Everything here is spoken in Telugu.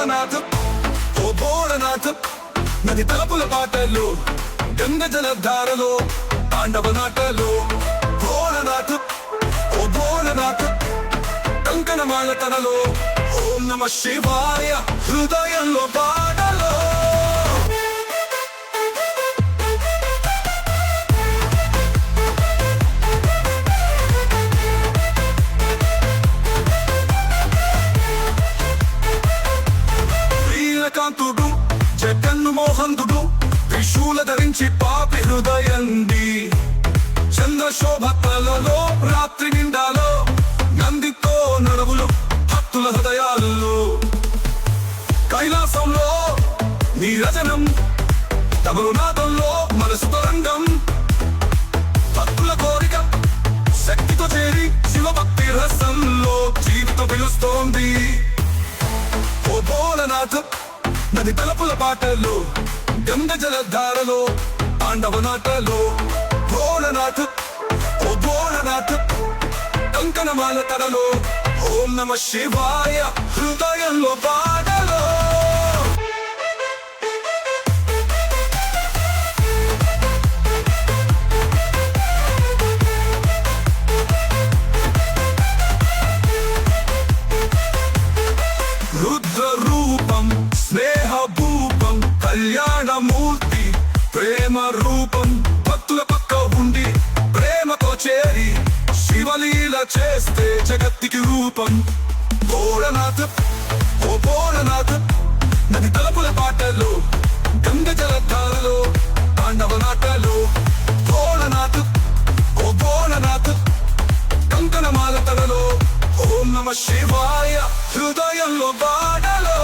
భోళనాథ్ ఓ భోళనాథ్ నది తలపుల పాటలు గంగ జలధారలో తాండవ నాటలు భోళనాథ్ ఓ భోళనాథ్ కంకణమాల తనలో ఓం నమ శివాయ హృదయంలో పాటలో కాంతుడు జగన్ను మోహంతుడు త్రిశూల ధరించి పాపి హృదయంది చంద్రశోభతలలో రాత్రి నిండాలో నందితో నడవులు భక్తుల హృదయాల్లో కైలాసంలో నీరజనం తమిళనాథంలో మనసు తరంగం భక్తుల కోరిక శక్తితో చేరి శివభక్తి రసంలో జీవితం పిలుస్తోంది ఓ భోళనాథ్ నది తలపుల పాటలు గంగ జలధారలో తాండవ నాటలో భోళనాథ్ ఓ భోళనాథ్ కంకణమాల తనలో ఓం నమ శివాయ హృదయంలో పాటలో రుద్ర రూపం స్నేహ భూపం కళ్యాణమూర్తి ప్రేమ రూపం భక్తుల పక్క ఉండి ప్రేమతో చేరి శివలీల చేస్తే జగత్తికి రూపం భోళనాథ్ ఓ భోళనాథ్ నది తలపుల పాటలు గంగ జలధారలో తాండవ నాటలు భోళనాథ్ ఓ భోళనాథ్ కంకణమాల తనలో ఓం నమ శివాయ హృదయంలో పాటలో